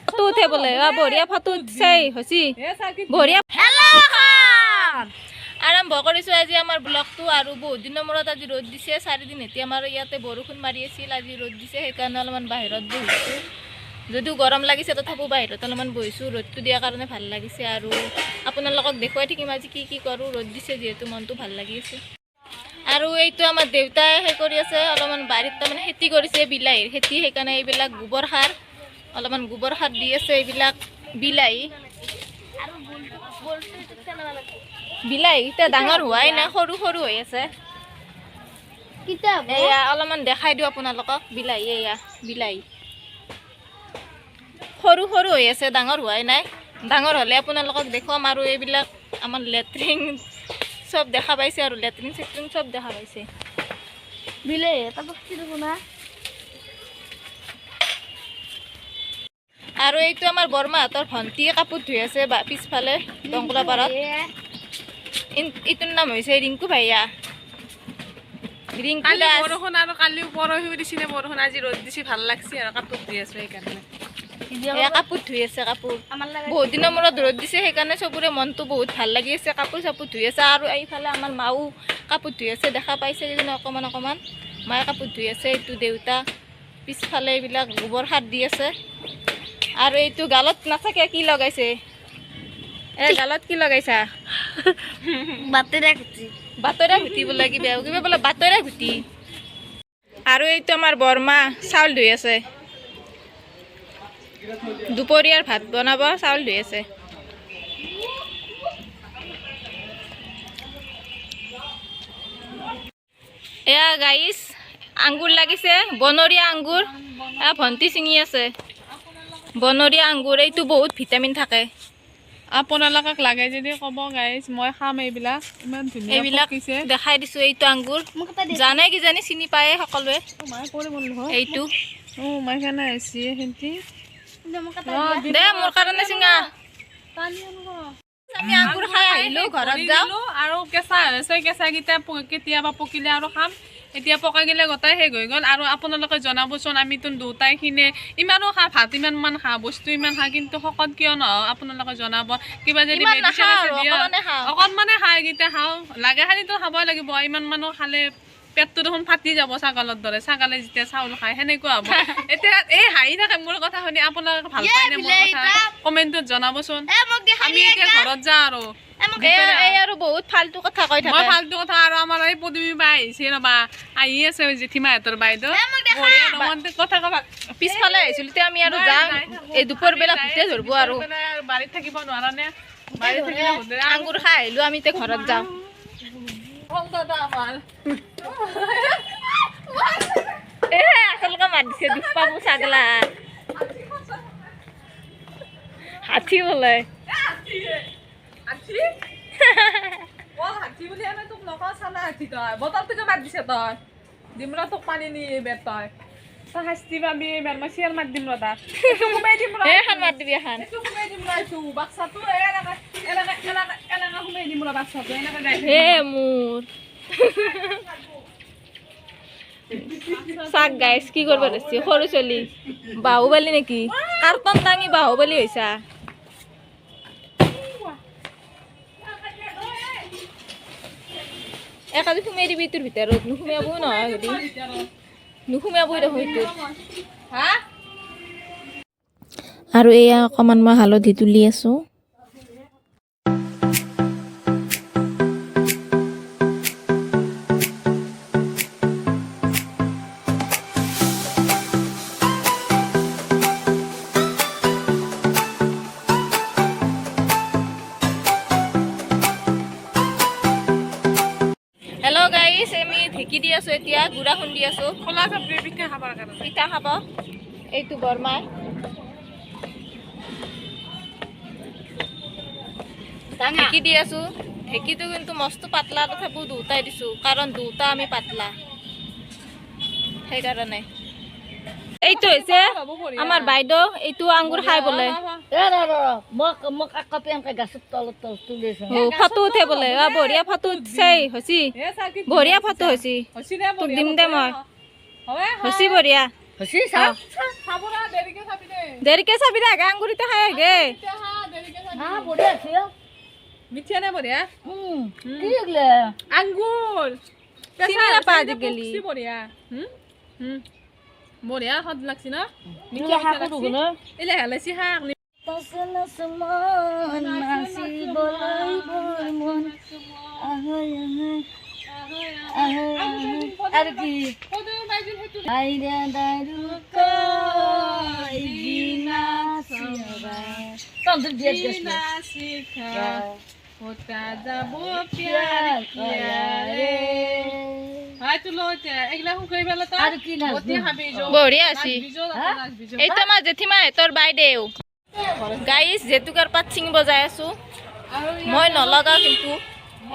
Photo উঠে বোলে বঢ়িয়া ফটো উঠছে হচি বঢ়িয়া আৰম্ভ কৰিছোঁ আজি আমাৰ ব্লগটো আৰু বহুত দিনৰ মূৰত আজি ৰ'দ দিছে 4 দিন এতিয়া আমাৰ ইয়াতে বৰষুণ মাৰি আছিল আজি ৰ'দ দিছে সেইকাৰণে অলপমান বাহিৰত বহিছোঁ যদিও গৰম লাগিছে তথাপিও বাহিৰত অলপমান বহিছোঁ ৰ'দটো দিয়াৰ কাৰণে ভাল লাগিছে আৰু আপোনালোকক দেখুৱাই থাকিম আজি কি কি কৰোঁ ৰ'দ দিছে যিহেতু মনটো ভাল লাগি আছে আৰু এইটো আমাৰ দেউতাই সেই কৰি আছে অলপমান বাৰীত তাৰমানে খেতি কৰিছে বিলাহীৰ খেতি সেইকাৰণে এইবিলাক গোবৰ সাৰ অলপমান গোবৰ সাৰ দি আছে এইবিলাক বিলাহী বিলাহীকেইটা ডাঙৰ হোৱাই নাই সৰু সৰু হৈ আছে এয়া অলপমান দেখাই দিওঁ আপোনালোকক বিলাহী এয়া বিলাহী সৰু সৰু হৈ আছে ডাঙৰ হোৱাই নাই ডাঙৰ হ'লে আপোনালোকক দেখুৱাম আৰু এইবিলাক আমাৰ লেট্ৰিন সব দেখা পাইছে আৰু লেট্ৰিন চেট্ৰিন সব দেখা পাইছে বিলাহী এটা বস্তু দেখো না আৰু এইটো আমাৰ বৰমাহঁতৰ ভণ্টিয়ে কাপোৰ ধুই আছে পিছফালে দংকলাপাৰাত ইটোৰ নাম হৈছে ৰিংকু ভাইয়া ৰিংকু দাস বৰষুণ আৰু কালি পৰহিও দিছিলে বৰষুণ আজি ৰ'দ দিছে ভাল লাগছে আৰু কাপোৰ ধুই আছো সেইকাৰণে কাপোৰ ধুই আছে কাপোৰ বহুত দিনৰ মূৰত ৰ'দ দিছে সেইকাৰণে চবৰে মনটো বহুত ভাল লাগি আছে কাপোৰ চাপোৰ ধুই আছে আৰু এইফালে আমাৰ মাও কাপোৰ ধুই আছে দেখা পাইছে কিজানি অকণমান অকণমান মায়ে কাপোৰ ধুই আছে এইটো দেউতা পিছফালে এইবিলাক গোবৰ সাৰ দি আছে আৰু এইটো গালত নাথাকে কি লগাইছে গালত কি লগাইছা বাতৰা ঘুটি বোলে কিবা কিবা বোলে বাতৰা ঘুটি আৰু এইটো আমাৰ বৰমা চাউল ধুই আছে দুপৰীয়াৰ ভাত বনাব চাউল ধুই আছে এয়া গাইছ আঙ্গুৰ লাগিছে বনৰীয়া আঙ্গুৰ ভণ্টি ছিঙি আছে বনৰীয়া আঙ্গুৰ এইটো বহুত ভিটামিন থাকে আপোনালোকক লাগে যদি ক'ব গাইজ মই খাম এইবিলাক ইমান ধুনীয়া এইবিলাক দেখাই দিছোঁ এইটো আঙ্গুৰ জানে কিজানি চিনি পায়ে সকলোৱে এইটো দে মোৰ কাৰণে চিঙা আমি আঙ্গুৰ খাই আহিলোঁ ঘৰত যাওঁ আৰু কেঁচা হৈছে কেঁচাকেইটা কেতিয়াবা পকিলে আৰু খাম এতিয়া পকা গিলে গোটাই শেষ হৈ গ'ল আৰু আপোনালোকে জনাবচোন আমিতো দুটাই খিনে ইমানো খা ভাত ইমান খা বস্তু ইমান খা কিন্তু শকত কিয় নহয় আপোনালোকে জনাব কিবা যদি মেডিচিন আছে দিয়া অকণমানে খাই এইকেইটা খাওঁ লাগে খালিতো খাবই লাগিব ইমান মানুহ খালে পেটটো দেখোন ফাটি যাব ছাগলৰ দৰে ছাগলে যেতিয়া চাউল খায় সেনেকুৱা হ'ব এতিয়া এই হাঁহি থাকে মোৰ কথা শুনি আপোনালোকে ভাল পায়নে মোৰ কথা কমেণ্টত জনাবচোন আমি এতিয়া ঘৰত যাওঁ আৰু বহুত ফাল্টু কথা কৈ থাকে মই ফাল্টু কথা আৰু আমাৰ এই পদুমী বা আহিছে ৰ'বা আহি আছে জেঠিমাহঁতৰ বাইদেউ বঢ়িয়া ৰোমান্টিক কথা ক'বা পিছফালে আহিছিলোঁ তেতিয়া আমি আৰু যাওঁ এই দুপৰবেলা ভূতে ধৰিব আৰু বাৰীত থাকিব নোৱাৰানে আঙ্গুৰ খাই আহিলোঁ আমি এতিয়া ঘৰত যাওঁ আচলকে মাত দিছে দুখ পাব ছাগলা হাতী বোলে বটলটোকে মাত দিছে তই দিম ৰ তোক পানী নি এইবাৰ তই শাস্তি পাবি এইবাৰ মই চিয়াৰ মাত দিম ৰ তাক সোমাই দিম এখন মাত দিবি এখন সোমাই দিম ৰাইছো বাচ্চাটো এনেকে সোমাই দিম ৰ বাচ্চাটো এনেকে হে মোৰ চাক গাইছ কি কৰিব দিছে সৰু ছোৱালী বাহুবলী নেকি কাৰ্টন দাঙি বাহুবলী হৈছা একালি সোমাই দিবি তোৰ ভিতৰত নুসুমিয়াবও নহয় হেৰি নুসুমিয়াবই দেখোন এইটোত আৰু এয়া অকণমান মই হালধি তুলি আছোঁ হেল্ল' গাইছ আমি ঢেঁকি দি আছোঁ এতিয়া গুড়া খুন্দি আছোঁ খোলা চাপৰি পিঠা খাবৰ কাৰণে পিঠা খাব এইটো বৰমাই ঢেঁকি দি আছোঁ ঢেঁকিটো কিন্তু মস্ত পাতলা তথাপিও দুটাই দিছোঁ কাৰণ দুটা আমি পাতলা সেইকাৰণে এইটো হৈছে আমাৰ বাইদেউ এইটো আঙ্গুৰ খাই বোলে ফটো উঠে বোলে বঢ়িয়া ফটো উঠছে হচি বঢ়িয়া ফটো হচি তোক দিম দে মই হচি বঢ়িয়া হসি সাপ খাব না দেৰিকে খাবি দে দেৰিকে চাবি দে আগে আঙুৰিতে খাই আগে এতিয়া খা দেৰিকে খাবি হ্যাঁ বড়ে আছে মিঠা নে বঢ়িয়া কি এগুলা আঙ্গুৰ চিনি নাপাওঁ আজিকালি। বঢ়িয়া বঢ়িয়া সোৱাদ লাগছি ন মিঠা হাক করব না এলে হেলাইছি শাক তসন সমান নাসি বলাই ভর মন আহয় আহয় আর কি আইরা দারু কই বিনা সিবা তন্দ্র দিয়ে গেছে হতা যাব প্যার কিয়া রে হাই তুলো এগলা শুকাই বেলা তো আর কি না অতি খাবি যো বঢ়িয়া আছি বিজো বিজো এইটো আমাৰ জেঠিমা তোৰ বাইদেউ গাইজ জেতুকাৰ পাত ছিঙিব যাই আছো মই নলগাওঁ কিন্তু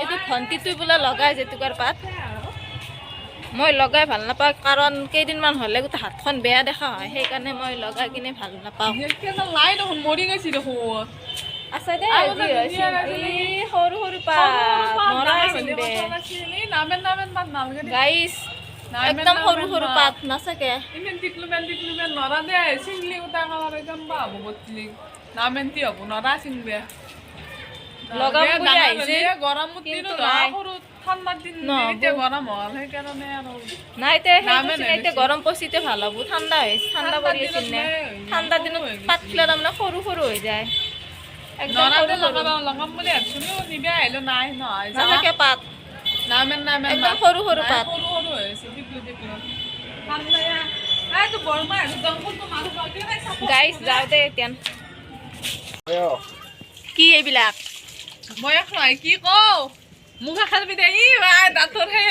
এইটো ভণ্টিটোৱে বোলে লগাই জেতুকাৰ পাত মই লগাই ভাল নাপাওঁ কাৰণ কেইদিনমান হ'লে গোটেই হাতখন বেয়া দেখা হয় সেইকাৰণে মই লগাই কিনে ভাল নাপাওঁ কেনে লাই দেখোন মৰি গৈছি দেখোন আছে দে সৰু সৰু পাত নৰাই ছিঙিব নামেন বাদ নালগে গাইজ একদম সৰু সৰু পাত নাচাকে ইমেন টিকলুমেন নৰা দে চিংলি উতা কালাৰ একদম বা হ'ব বতলি নামেন তি হ'ব নৰা চিংবে লগাম বুলি আহিছে গৰমত কিন্তু দিনো নাই। সৰু ঠাণ্ডাৰ দিন নহ'ব। এতিয়া গৰম হ'ল সেইকাৰণে আৰু নাই নামে এতিয়া গৰম পচিতে ভাল হ'ব ঠাণ্ডা হৈছে ঠাণ্ডা পৰি আছিল নে ঠাণ্ডা দিনত পাতখিলা তাৰমানে সৰু সৰু হৈ যায় একদম নৰাতে সৰু সৰু লগাম বুলি ভাবিছিলো নিবে আহিলো নাই নহয় নাথাকে পাত নামেন একদম সৰু সৰু পাত সৰু সৰু হৈ আছে টিকলু ঠাণ্ডা এইটো বৰমা একদম কোনটো মানুহ পাকে নাই চাপ গাইছ যাওঁ দে এতিয়া কি এইবিলাক বয়স নহয় কি কওঁ মুখা খালবি দে ই ভাই দাঁতৰ সেই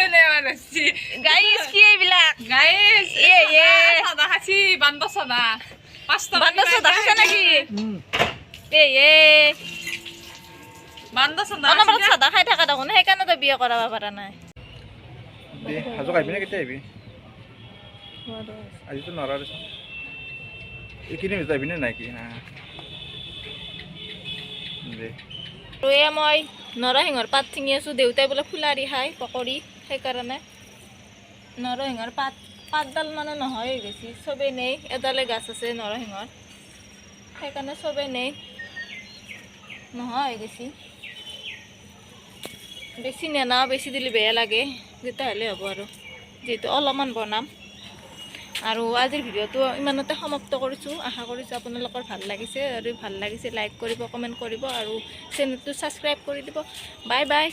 নেছি গাইছ কি এইবিলাক গাইছ এ এ সাদা খাচি বান্দ সাদা 5 টাকা বান্দৰ চাদা খাইছা নেকি এ বান্দ সাদা অনবৰত চাদা খাই থকা দেখোন সেইকাৰণে তই বিয়া কৰাব পৰা নাই হাজক আহিবি নে কেতিয়া আহিবি আজিতো নৰা দেচোন এইখিনি যাবি নে নাই কি দে আৰু এয়া মই নৰসিংহৰ পাত ছিঙি আছোঁ দেউতাই বোলে ফুলাৰি খায় পকৰি সেইকাৰণে নৰসিংহৰ পাতডাল মানে নহয় হৈ গৈছে চবেই নেই এডালে গাছ আছে নৰসিংহৰ সেইকাৰণে চবেই নেই নহয় হৈ গৈছে বেছি নেনাও বেছি দিলে বেয়া লাগে তেতিয়াহ'লে হ'ব আৰু যিহেতু অলপমান বনাম আৰু আজিৰ ভিডিঅ'টো ইমানতে সমাপ্ত কৰিছোঁ আশা কৰিছোঁ আপোনালোকৰ ভাল লাগিছে আৰু ভাল লাগিছে লাইক কৰিব কমেণ্ট কৰিব আৰু চেনেলটো ছাবস্ক্ৰাইব কৰি দিব বাই বাই